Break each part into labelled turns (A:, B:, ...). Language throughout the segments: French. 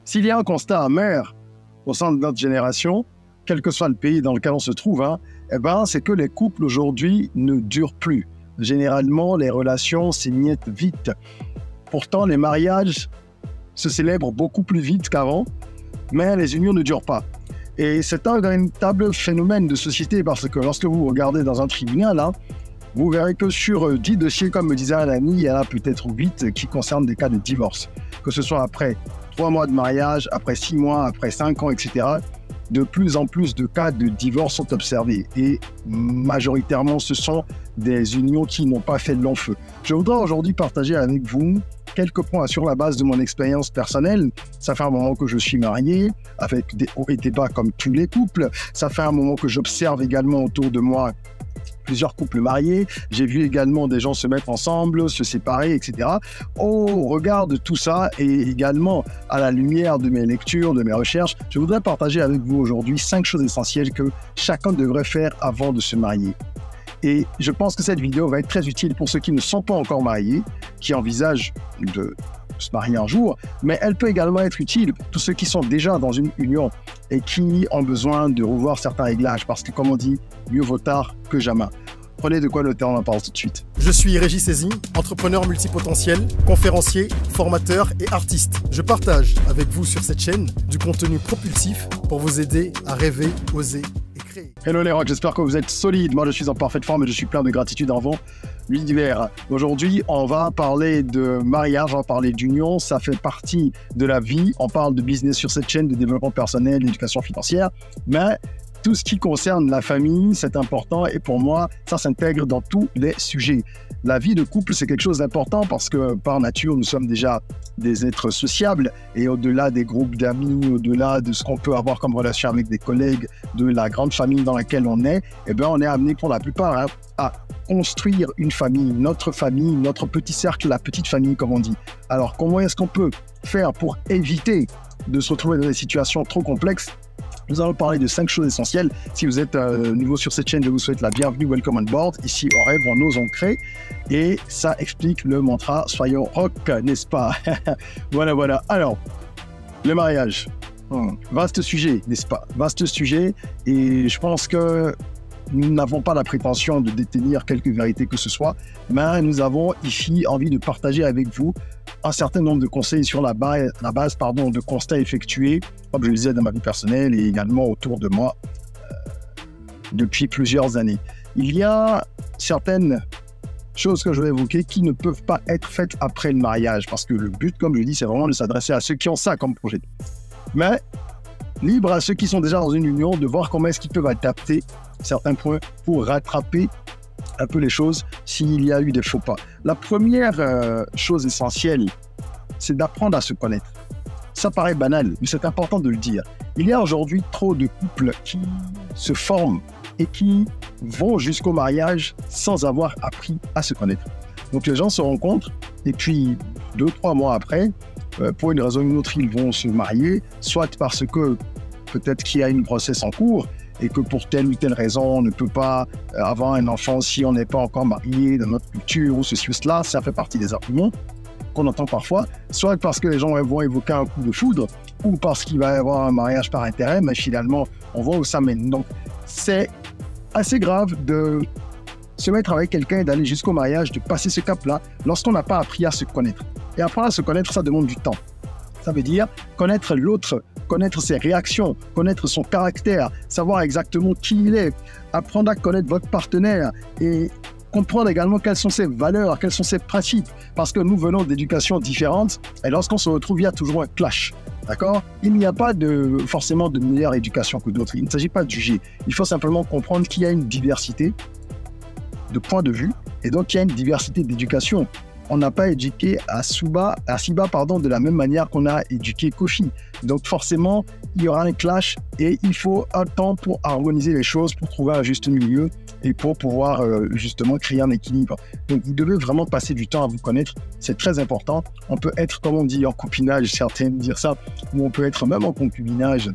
A: S'il y a un constat amer au sein de notre génération, quel que soit le pays dans lequel on se trouve, c'est que les couples aujourd'hui ne durent plus. Généralement, les relations s'émiettent vite. Pourtant, les mariages se célèbrent beaucoup plus vite qu'avant, mais les unions ne durent pas. Et c'est un véritable phénomène de société parce que lorsque vous regardez dans un tribunal, vous verrez que sur 10 dossiers, comme me disait un ami, il y en a peut-être 8 qui concernent des cas de divorce. Que ce soit après 3 mois de mariage, après 6 mois, après 5 ans, etc. De plus en plus de cas de divorce sont observés. Et majoritairement, ce sont des unions qui n'ont pas fait de long feu. Je voudrais aujourd'hui partager avec vous quelques points sur la base de mon expérience personnelle. Ça fait un moment que je suis marié, avec des hauts et des bas comme tous les couples. Ça fait un moment que j'observe également autour de moi plusieurs couples mariés. J'ai vu également des gens se mettre ensemble, se séparer, etc. Au regard de tout ça et également à la lumière de mes lectures, de mes recherches, je voudrais partager avec vous aujourd'hui 5 choses essentielles que chacun devrait faire avant de se marier. Et je pense que cette vidéo va être très utile pour ceux qui ne sont pas encore mariés, qui envisagent de se marier un jour, mais elle peut également être utile pour tous ceux qui sont déjà dans une union et qui ont besoin de revoir certains réglages, parce que comme on dit, mieux vaut tard que jamais. Prenez de quoi noter, on en parle tout de suite.
B: Je suis Régis Saizy, entrepreneur multipotentiel, conférencier, formateur et artiste. Je partage avec vous sur cette chaîne du contenu propulsif pour vous aider à rêver, oser et créer.
A: Hello les rocks, j'espère que vous êtes solides. Moi je suis en parfaite forme et je suis plein de gratitude envers l'univers. Aujourd'hui, on va parler de mariage, on va parler d'union, ça fait partie de la vie. On parle de business sur cette chaîne, de développement personnel, d'éducation financière, mais tout ce qui concerne la famille, c'est important et pour moi, ça s'intègre dans tous les sujets. La vie de couple, c'est quelque chose d'important parce que par nature, nous sommes déjà des êtres sociables et au-delà des groupes d'amis, au-delà de ce qu'on peut avoir comme relation avec des collègues, de la grande famille dans laquelle on est, on est amené pour la plupart à construire une famille, notre petit cercle, la petite famille comme on dit. Alors comment est-ce qu'on peut faire pour éviter de se retrouver dans des situations trop complexes? Nous allons parler de 5 choses essentielles. Si vous êtes nouveau sur cette chaîne, je vous souhaite la bienvenue, welcome on board. Ici, on rêve, on ose, on crée. Et ça explique le mantra « Soyons rock », n'est-ce pas? Voilà. Alors, le mariage. Vaste sujet, n'est-ce pas? Vaste sujet. Et je pense que nous n'avons pas la prétention de détenir quelque vérité que ce soit, mais nous avons ici envie de partager avec vous un certain nombre de conseils sur la base de constats effectués, comme je le disais dans ma vie personnelle et également autour de moi depuis plusieurs années. Il y a certaines choses que je vais évoquer qui ne peuvent pas être faites après le mariage, parce que le but, comme je dis, c'est vraiment de s'adresser à ceux qui ont ça comme projet. Mais libre à ceux qui sont déjà dans une union de voir comment est-ce qu'ils peuvent adapter certains points pour rattraper un peu les choses s'il y a eu des faux pas. La première chose essentielle, c'est d'apprendre à se connaître. Ça paraît banal, mais c'est important de le dire. Il y a aujourd'hui trop de couples qui se forment et qui vont jusqu'au mariage sans avoir appris à se connaître. Donc les gens se rencontrent et puis 2-3 mois après, pour une raison ou une autre, ils vont se marier, soit parce que peut-être qu'il y a une grossesse en cours, et que pour telle ou telle raison, on ne peut pas avoir un enfant si on n'est pas encore marié dans notre culture ou ceci ou cela. Ça fait partie des arguments qu'on entend parfois, soit parce que les gens vont évoquer un coup de foudre ou parce qu'il va y avoir un mariage par intérêt, mais finalement, on voit où ça mène. Donc, c'est assez grave de se mettre avec quelqu'un et d'aller jusqu'au mariage, de passer ce cap-là lorsqu'on n'a pas appris à se connaître. Et apprendre à se connaître, ça demande du temps. Ça veut dire connaître l'autre, connaître ses réactions, connaître son caractère, savoir exactement qui il est, apprendre à connaître votre partenaire et comprendre également quelles sont ses valeurs, quels sont ses principes. Parce que nous venons d'éducations différentes et lorsqu'on se retrouve, il y a toujours un clash. D'accord? Il n'y a pas forcément de meilleure éducation que d'autres. Il ne s'agit pas de juger. Il faut simplement comprendre qu'il y a une diversité de points de vue et donc il y a une diversité d'éducation. On n'a pas éduqué Asiba de la même manière qu'on a éduqué Kofi. Donc forcément, il y aura un clash et il faut un temps pour harmoniser les choses, pour trouver un juste milieu et pour pouvoir justement créer un équilibre. Donc vous devez vraiment passer du temps à vous connaître, c'est très important. On peut être, comme on dit, en copinage, certains dire ça, ou on peut être même en concubinage,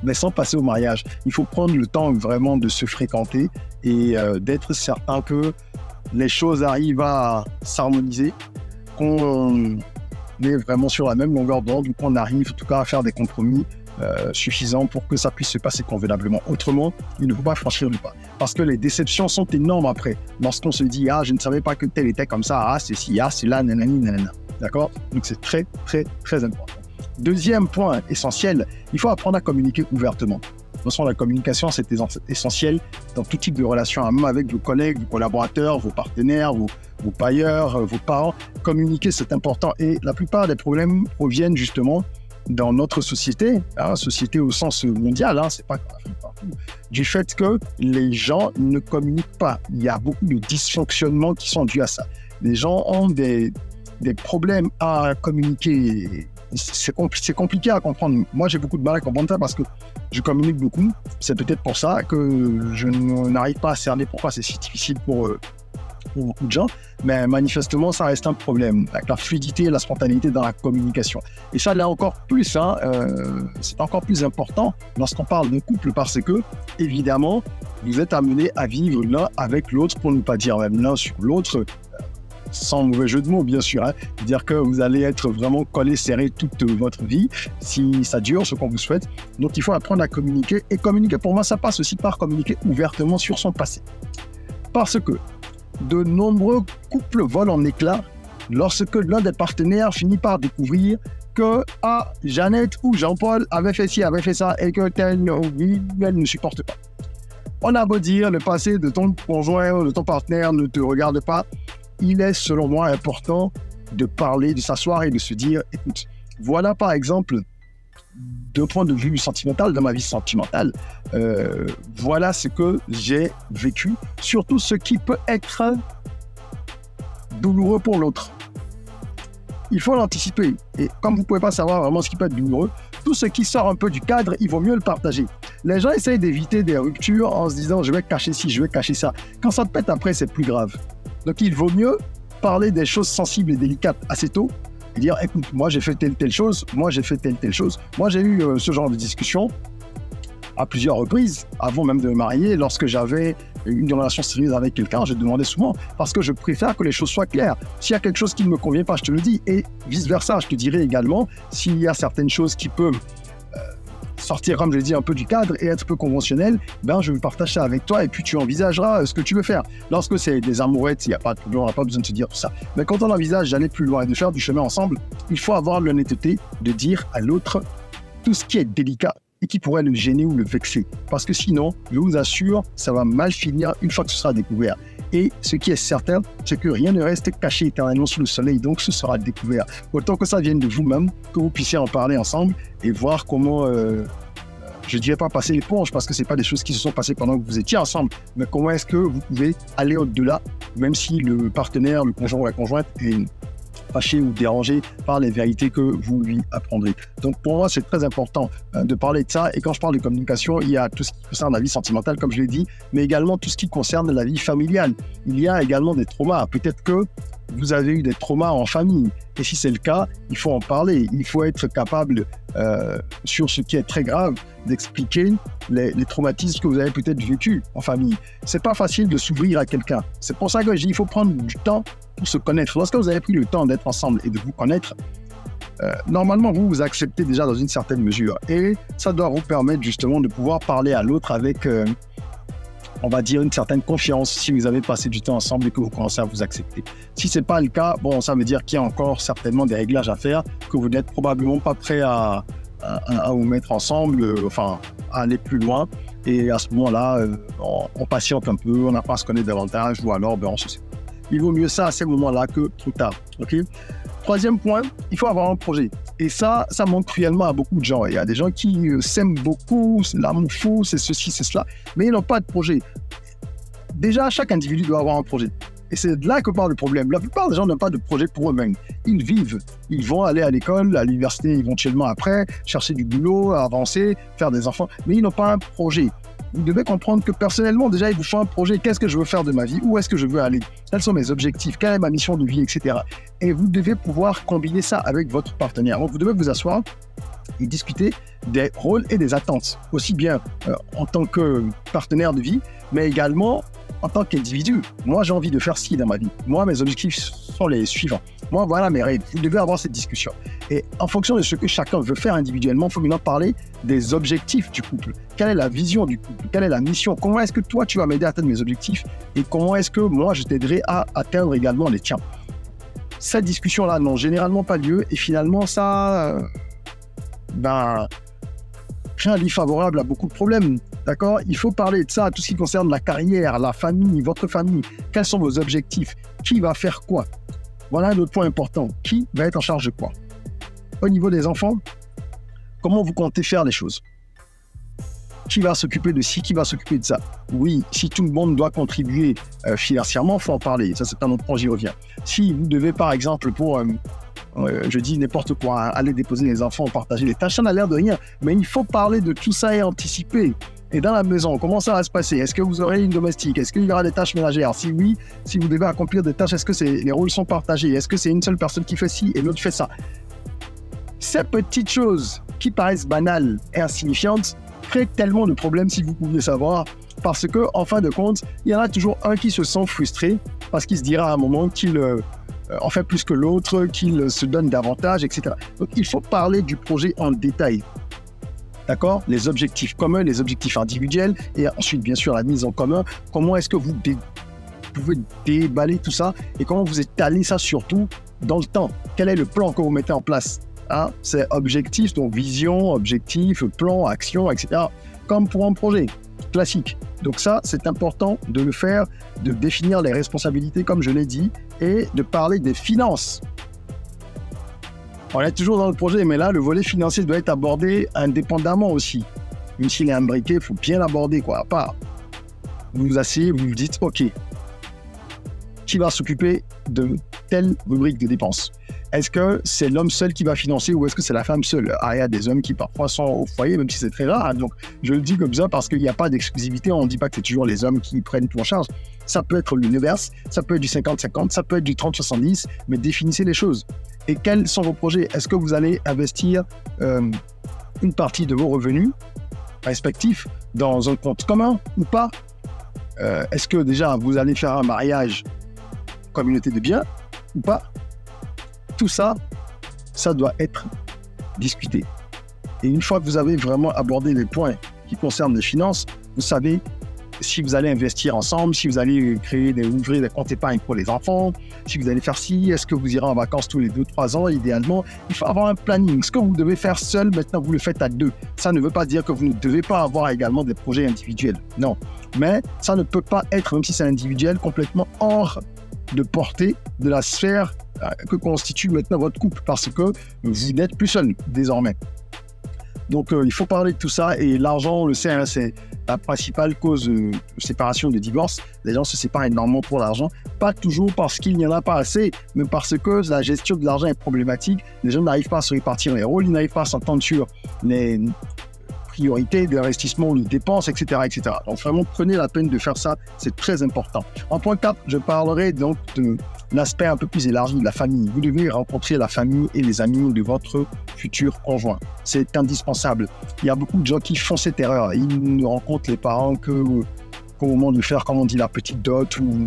A: mais sans passer au mariage. Il faut prendre le temps vraiment de se fréquenter et d'être certain que les choses arrivent à s'harmoniser, qu'on est vraiment sur la même longueur d'onde, ou qu'on arrive en tout cas à faire des compromis suffisants pour que ça puisse se passer convenablement. Autrement, il ne faut pas franchir le pas. Parce que les déceptions sont énormes après. Lorsqu'on se dit, ah, je ne savais pas que tel était comme ça, ah, c'est ci, ah, c'est là, nanani, nanana. D'accord? Donc, c'est très, très, très important. Deuxième point essentiel, il faut apprendre à communiquer ouvertement. De toute façon, la communication, c'est essentiel dans tout type de relation, même avec vos collègues, vos collaborateurs, vos partenaires, vos payeurs, vos parents. Communiquer, c'est important. Et la plupart des problèmes proviennent justement dans notre société, société au sens mondial, c'est pas partout, du fait que les gens ne communiquent pas. Il y a beaucoup de dysfonctionnements qui sont dus à ça. Les gens ont des problèmes à communiquer. C'est compliqué à comprendre. Moi, j'ai beaucoup de mal à comprendre ça parce que je communique beaucoup. C'est peut-être pour ça que je n'arrive pas à cerner pourquoi c'est si difficile pour beaucoup de gens. Mais manifestement, ça reste un problème avec la fluidité et la spontanéité dans la communication. Et ça, là encore plus, c'est encore plus important lorsqu'on parle de couple parce que, évidemment, vous êtes amenés à vivre l'un avec l'autre, pour ne pas dire même l'un sur l'autre, sans mauvais jeu de mots, bien sûr. C'est-à-dire que vous allez être vraiment collés, serrés toute votre vie, si ça dure, ce qu'on vous souhaite. Donc, il faut apprendre à communiquer. Et communiquer, pour moi, ça passe aussi par communiquer ouvertement sur son passé. Parce que de nombreux couples volent en éclats lorsque l'un des partenaires finit par découvrir que Jeannette ou Jean-Paul avaient fait ci, avaient fait ça, et que elle ne supporte pas. On a beau dire, le passé de ton conjoint ou de ton partenaire ne te regarde pas, il est selon moi important de parler, de s'asseoir et de se dire, écoute, voilà par exemple, d'un point de vue sentimental, dans ma vie sentimentale, voilà ce que j'ai vécu, surtout ce qui peut être douloureux pour l'autre. Il faut l'anticiper. Et comme vous ne pouvez pas savoir vraiment ce qui peut être douloureux, tout ce qui sort un peu du cadre, il vaut mieux le partager. Les gens essayent d'éviter des ruptures en se disant « je vais cacher ci, je vais cacher ça ». Quand ça te pète après, c'est plus grave. Donc il vaut mieux parler des choses sensibles et délicates assez tôt et dire « écoute, moi j'ai fait telle chose, moi j'ai fait telle chose ». Moi j'ai eu ce genre de discussion à plusieurs reprises, avant même de me marier, lorsque j'avais une relation sérieuse avec quelqu'un, je demandais souvent, parce que je préfère que les choses soient claires. S'il y a quelque chose qui ne me convient pas, je te le dis, et vice-versa, je te dirai également, s'il y a certaines choses qui peuvent sortir, comme je l'ai dit, un peu du cadre et être peu conventionnel, je partage ça avec toi et puis tu envisageras ce que tu veux faire. Lorsque c'est des amourettes, il n'y a pas de problème, on n'a pas besoin de se dire tout ça. Mais quand on envisage d'aller plus loin et de faire du chemin ensemble, il faut avoir l'honnêteté de dire à l'autre tout ce qui est délicat et qui pourrait le gêner ou le vexer. Parce que sinon, je vous assure, ça va mal finir une fois que ce sera découvert. Et ce qui est certain, c'est que rien ne reste caché éternellement sous le soleil, donc ce sera découvert. Autant que ça vienne de vous-même, que vous puissiez en parler ensemble et voir comment, je ne dirais pas passer l'éponge, parce que ce n'est pas des choses qui se sont passées pendant que vous étiez ensemble, mais comment est-ce que vous pouvez aller au-delà, même si le partenaire, le conjoint ou la conjointe est fâché ou dérangé par les vérités que vous lui apprendrez. Donc pour moi, c'est très important de parler de ça. Et quand je parle de communication, il y a tout ce qui concerne la vie sentimentale, comme je l'ai dit, mais également tout ce qui concerne la vie familiale. Il y a également des traumas. Peut-être que vous avez eu des traumas en famille. Et si c'est le cas, il faut en parler. Il faut être capable, sur ce qui est très grave, d'expliquer les traumatismes que vous avez peut-être vécus en famille. C'est pas facile de s'ouvrir à quelqu'un. C'est pour ça que je dis, il faut prendre du temps pour se connaître. Lorsque vous avez pris le temps d'être ensemble et de vous connaître, normalement, vous vous acceptez déjà dans une certaine mesure. Et ça doit vous permettre justement de pouvoir parler à l'autre avec, on va dire, une certaine confiance si vous avez passé du temps ensemble et que vous commencez à vous accepter. Si ce n'est pas le cas, ça veut dire qu'il y a encore certainement des réglages à faire, que vous n'êtes probablement pas prêt à vous mettre ensemble, à aller plus loin. Et à ce moment-là, on patiente un peu, on n'a pas à se connaître davantage, ou alors on se sait. Il vaut mieux ça à ces moments-là que trop tard. Okay? Troisième point, il faut avoir un projet. Et ça manque cruellement à beaucoup de gens. Il y a des gens qui s'aiment beaucoup, c'est l'amour fou, c'est ceci, c'est cela, mais ils n'ont pas de projet. Déjà, chaque individu doit avoir un projet. Et c'est de là que part le problème. La plupart des gens n'ont pas de projet pour eux-mêmes. Ils vivent. Ils vont aller à l'école, à l'université éventuellement après, chercher du boulot, avancer, faire des enfants, mais ils n'ont pas un projet. Vous devez comprendre que personnellement, déjà, il vous faut un projet. Qu'est-ce que je veux faire de ma vie? Où est-ce que je veux aller? Quels sont mes objectifs? Quelle est ma mission de vie, etc. Et vous devez pouvoir combiner ça avec votre partenaire. Donc, vous devez vous asseoir et discuter des rôles et des attentes, aussi bien en tant que partenaire de vie, mais également en tant qu'individu. Moi, j'ai envie de faire ci dans ma vie. Moi, mes objectifs sont les suivants. Moi, voilà mes règles. Vous devez avoir cette discussion. Et en fonction de ce que chacun veut faire individuellement, il faut maintenant parler des objectifs du couple. Quelle est la vision du couple? Quelle est la mission? Comment est-ce que toi, tu vas m'aider à atteindre mes objectifs? Et comment est-ce que moi, je t'aiderai à atteindre également les tiens? Cette discussion-là n'ont généralement pas lieu. Et finalement, ça... crée un lit favorable à beaucoup de problèmes. D'accord? Il faut parler de ça, tout ce qui concerne la carrière, la famille, votre famille. Quels sont vos objectifs? Qui va faire quoi? Voilà un autre point important. Qui va être en charge de quoi? Au niveau des enfants, comment vous comptez faire les choses? Qui va s'occuper de ci? Qui va s'occuper de ça? Oui, si tout le monde doit contribuer financièrement, il faut en parler. Ça, c'est un autre point, j'y reviens. Si vous devez, par exemple, je dis n'importe quoi, aller déposer les enfants, partager les tâches, ça n'a l'air de rien. Mais il faut parler de tout ça et anticiper. Et dans la maison, comment ça va se passer? Est-ce que vous aurez une domestique? Est-ce qu'il y aura des tâches ménagères? Si oui, si vous devez accomplir des tâches, est-ce que les rôles sont partagés? Est-ce que c'est une seule personne qui fait ci et l'autre fait ça? Ces petites choses qui paraissent banales et insignifiantes créent tellement de problèmes, si vous pouviez savoir, parce que, en fin de compte, il y en a toujours un qui se sent frustré parce qu'il se dira à un moment qu'il en fait plus que l'autre, qu'il se donne davantage, etc. Donc, il faut parler du projet en détail. D'accord? Les objectifs communs, les objectifs individuels, et ensuite, bien sûr, la mise en commun. Comment est-ce que vous pouvez déballer tout ça et comment vous étalez ça surtout dans le temps? Quel est le plan que vous mettez en place? Hein? C'est objectif, donc vision, objectif, plan, action, etc. Comme pour un projet classique. Donc ça, c'est important de le faire, de définir les responsabilités, comme je l'ai dit, et de parler des finances. On est toujours dans le projet, mais là, le volet financier doit être abordé indépendamment aussi. Même s'il est imbriqué, il faut bien l'aborder, quoi. À part, vous vous asseyez, vous vous dites, OK, qui va s'occuper de telle rubrique de dépenses? Est-ce que c'est l'homme seul qui va financer ou est-ce que c'est la femme seule? Ah, il y a des hommes qui parfois sont au foyer, même si c'est très rare. Donc, je le dis comme ça parce qu'il n'y a pas d'exclusivité. On ne dit pas que c'est toujours les hommes qui prennent tout en charge. Ça peut être l'univers, ça peut être du 50-50, ça peut être du 30-70, mais définissez les choses. Et quels sont vos projets? Est-ce que vous allez investir une partie de vos revenus respectifs dans un compte commun ou pas? Est-ce que déjà vous allez faire un mariage communauté de biens ou pas? Tout ça, ça doit être discuté. Et une fois que vous avez vraiment abordé les points qui concernent les finances, vous savez si vous allez investir ensemble, si vous allez ouvrir des comptes épargne pour les enfants, si vous allez faire ci, est-ce que vous irez en vacances tous les 2-3 ans, idéalement. Il faut avoir un planning. Ce que vous devez faire seul, maintenant, vous le faites à deux. Ça ne veut pas dire que vous ne devez pas avoir également des projets individuels. Non. Mais ça ne peut pas être, même si c'est individuel, complètement hors de portée de la sphère que constitue maintenant votre couple, parce que vous n'êtes plus seul désormais. Donc, il faut parler de tout ça. Et l'argent, on le sait, hein, c'est la principale cause de séparation, de divorce. Les gens se séparent énormément pour l'argent. Pas toujours parce qu'il n'y en a pas assez, mais parce que la gestion de l'argent est problématique. Les gens n'arrivent pas à se répartir les rôles, ils n'arrivent pas à s'entendre sur les priorités d'investissement, de dépenses, etc., etc. Donc, vraiment, prenez la peine de faire ça. C'est très important. En point 4, je parlerai donc de l'aspect un peu plus élargi de la famille. Vous devez rencontrer la famille et les amis de votre futur conjoint. C'est indispensable. Il y a beaucoup de gens qui font cette erreur. Ils ne rencontrent les parents qu'au moment de faire, comme on dit, la petite dot, ou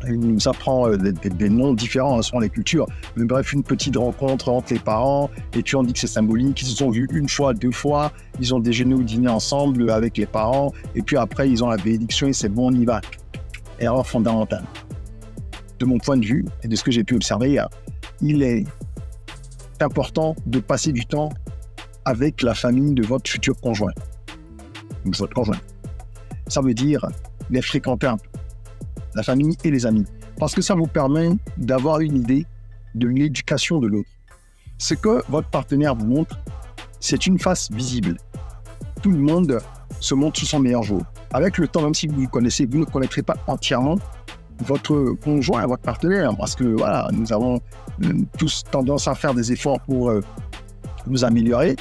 A: il nous apprend des noms différents selon les cultures. Mais bref, une petite rencontre entre les parents, et puis on dit que c'est symbolique. Ils se sont vus une fois, 2 fois, ils ont déjeuné ou dîné ensemble avec les parents, et puis après, ils ont la bénédiction et c'est bon, on y va. Erreur fondamentale. De mon point de vue, et de ce que j'ai pu observer, il est important de passer du temps avec la famille de votre futur conjoint. Votre conjoint. Ça veut dire les fréquenter un peu, la famille et les amis. Parce que ça vous permet d'avoir une idée de l'éducation de l'autre. Ce que votre partenaire vous montre, c'est une face visible. Tout le monde se montre sous son meilleur jour. Avec le temps, même si vous le connaissez, vous ne connaîtrez pas entièrement votre conjoint, votre partenaire, parce que voilà, nous avons tous tendance à faire des efforts pour nous améliorer,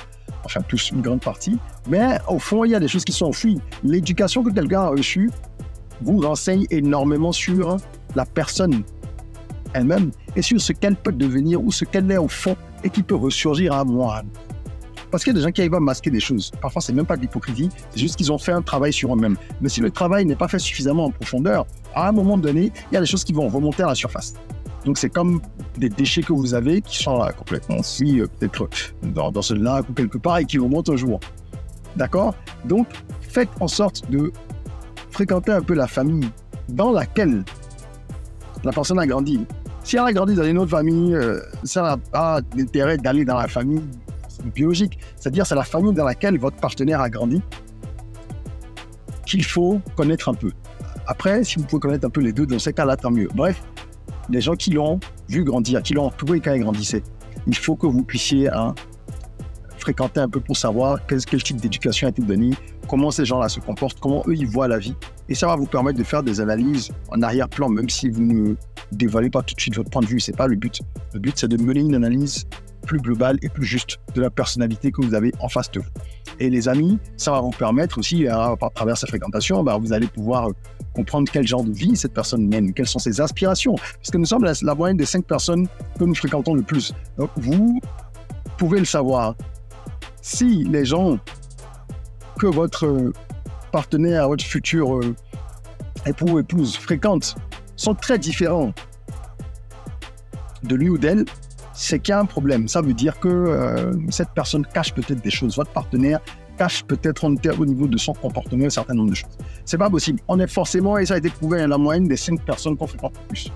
A: enfin tous, une grande partie, mais au fond, il y a des choses qui sont enfouies. L'éducation que quelqu'un a reçue vous renseigne énormément sur la personne elle-même et sur ce qu'elle peut devenir ou ce qu'elle est au fond et qui peut ressurgir à moi. Parce qu'il y a des gens qui arrivent à masquer des choses. Parfois, c'est même pas de l'hypocrisie, c'est juste qu'ils ont fait un travail sur eux-mêmes. Mais si le travail n'est pas fait suffisamment en profondeur, à un moment donné, il y a des choses qui vont remonter à la surface. Donc, c'est comme des déchets que vous avez qui sont là, complètement si peut-être dans ce lac ou quelque part et qui remontent un jour. D'accord? Donc, faites en sorte de fréquenter un peu la famille dans laquelle la personne a grandi. Si elle a grandi dans une autre famille, ça n'a pas d'intérêt d'aller dans la famille biologique. C'est-à-dire, c'est la famille dans laquelle votre partenaire a grandi qu'il faut connaître un peu. Après, si vous pouvez connaître un peu les deux, dans ces cas-là, tant mieux. Bref, les gens qui l'ont vu grandir, qui l'ont entouré quand il grandissait, il faut que vous puissiez fréquenter un peu pour savoir quel type d'éducation a été donné, comment ces gens-là se comportent, comment eux, ils voient la vie. Et ça va vous permettre de faire des analyses en arrière-plan, même si vous ne dévoilez pas tout de suite votre point de vue. C'est pas le but. Le but, c'est de mener une analyse plus globale et plus juste de la personnalité que vous avez en face de vous. Et les amis, ça va vous permettre aussi, à travers cette fréquentation, vous allez pouvoir comprendre quel genre de vie cette personne mène, quelles sont ses aspirations. Parce que nous sommes la moyenne des 5 personnes que nous fréquentons le plus. Donc, vous pouvez le savoir. Si les gens que votre partenaire, votre futur époux ou épouse fréquente sont très différents de lui ou d'elle, c'est qu'il y a un problème. Ça veut dire que cette personne cache peut-être des choses. Votre partenaire cache peut-être au niveau de son comportement un certain nombre de choses. C'est pas possible. On est forcément, et ça a été prouvé, la moyenne des 5 personnes qu'on fréquente le plus.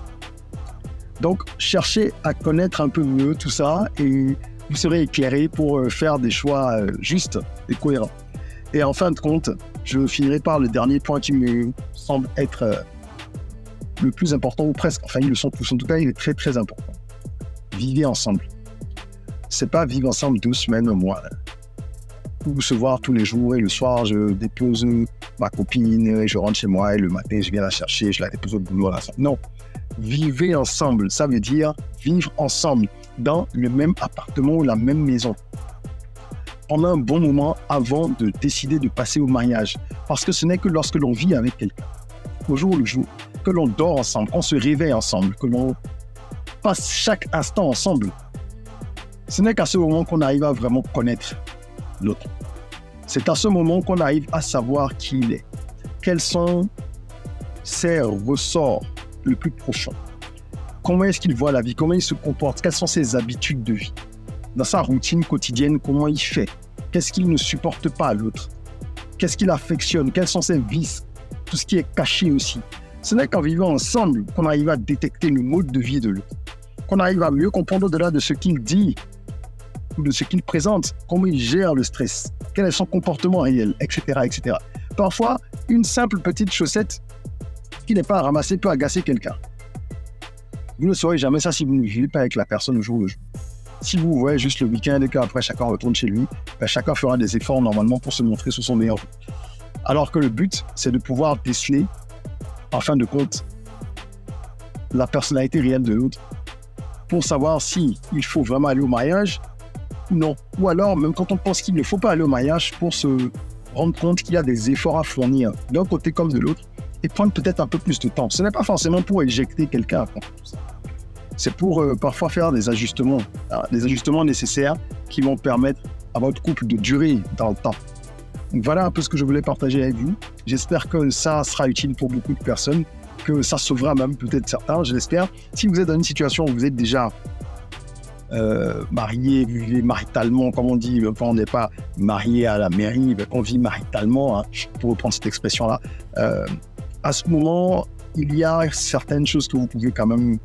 A: Donc, cherchez à connaître un peu mieux tout ça et vous serez éclairé pour faire des choix justes et cohérents. Et en fin de compte, je finirai par le dernier point qui me semble être le plus important, ou presque. Enfin, ils le sont tous. En tout cas, il est très, très important. Vivez ensemble. C'est pas vivre ensemble 2 semaines, un mois. Ou se voir tous les jours et le soir, je dépose ma copine et je rentre chez moi et le matin, je viens la chercher, je la dépose au boulot. Non. Vivez ensemble. Ça veut dire vivre ensemble dans le même appartement ou la même maison. Pendant un bon moment avant de décider de passer au mariage. Parce que ce n'est que lorsque l'on vit avec quelqu'un, au jour le jour, que l'on dort ensemble, qu'on se réveille ensemble, que l'on passe chaque instant ensemble. Ce n'est qu'à ce moment qu'on arrive à vraiment connaître l'autre. C'est à ce moment qu'on arrive à savoir qui il est. Quels sont ses ressorts le plus profonds. Comment est-ce qu'il voit la vie? Comment il se comporte? Quelles sont ses habitudes de vie? Dans sa routine quotidienne, comment il fait? Qu'est-ce qu'il ne supporte pas à l'autre? Qu'est-ce qu'il affectionne? Quels sont ses vices? Tout ce qui est caché aussi. Ce n'est qu'en vivant ensemble qu'on arrive à détecter le mode de vie de l'autre. Qu'on arrive à mieux comprendre au-delà de ce qu'il dit ou de ce qu'il présente, comment il gère le stress, quel est son comportement réel, etc., etc. Parfois, une simple petite chaussette qui n'est pas à ramasser peut agacer quelqu'un. Vous ne saurez jamais ça si vous ne vivez pas avec la personne au jour le jour. Si vous voyez juste le week-end et qu'après chacun retourne chez lui, chacun fera des efforts normalement pour se montrer sous son meilleur jour. Alors que le but, c'est de pouvoir déceler, en fin de compte, la personnalité réelle de l'autre pour savoir si il faut vraiment aller au mariage ou non. Ou alors, même quand on pense qu'il ne faut pas aller au mariage, pour se rendre compte qu'il y a des efforts à fournir d'un côté comme de l'autre et prendre peut-être un peu plus de temps. Ce n'est pas forcément pour éjecter quelqu'un contre tout ça. C'est pour parfois faire des ajustements nécessaires qui vont permettre à votre couple de durer dans le temps. Donc voilà un peu ce que je voulais partager avec vous. J'espère que ça sera utile pour beaucoup de personnes, que ça sauvera même peut-être certains, je l'espère. Si vous êtes dans une situation où vous êtes déjà marié, vivez maritalement, comme on dit, on n'est pas marié à la mairie, mais on vit maritalement, pour reprendre cette expression-là. À ce moment, il y a certaines choses que vous pouvez quand même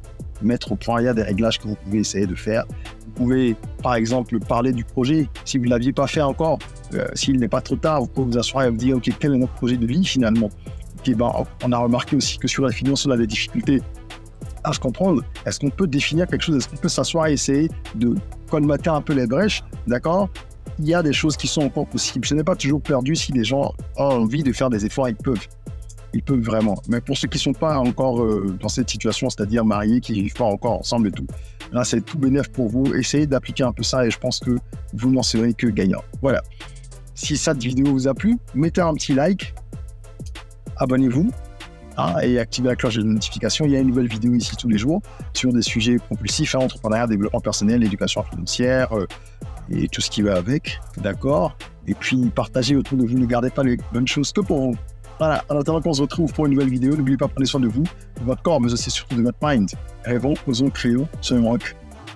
A: mettre au point. Il y a des réglages que vous pouvez essayer de faire. Vous pouvez, par exemple, parler du projet. Si vous ne l'aviez pas fait encore, s'il n'est pas trop tard, vous pouvez vous asseoir et vous dire, OK, quel est notre projet de vie finalement? Okay, on a remarqué aussi que sur la finance, on a des difficultés à se comprendre. Est-ce qu'on peut définir quelque chose? Est-ce qu'on peut s'asseoir et essayer de colmater un peu les brèches? D'accord? Il y a des choses qui sont encore possibles. Ce n'est pas toujours perdu. Si les gens ont envie de faire des efforts, ils peuvent. Ils peuvent vraiment. Mais pour ceux qui ne sont pas encore dans cette situation, c'est-à-dire mariés, qui ne vivent pas encore ensemble et tout, là, c'est tout bénef pour vous. Essayez d'appliquer un peu ça et je pense que vous n'en serez que gagnant. Voilà. Si cette vidéo vous a plu, mettez un petit like, abonnez-vous et activez la cloche de notification. Il y a une nouvelle vidéo ici tous les jours sur des sujets propulsifs, entrepreneuriat, développement personnel, éducation financière et tout ce qui va avec. D'accord? Et puis, partagez autour de vous. Ne gardez pas les bonnes choses que pour vous. Voilà, en attendant qu'on se retrouve pour une nouvelle vidéo, n'oubliez pas de prendre soin de vous, de votre corps, mais aussi surtout de votre mind. Rêvons, osons, créons, soyons rock.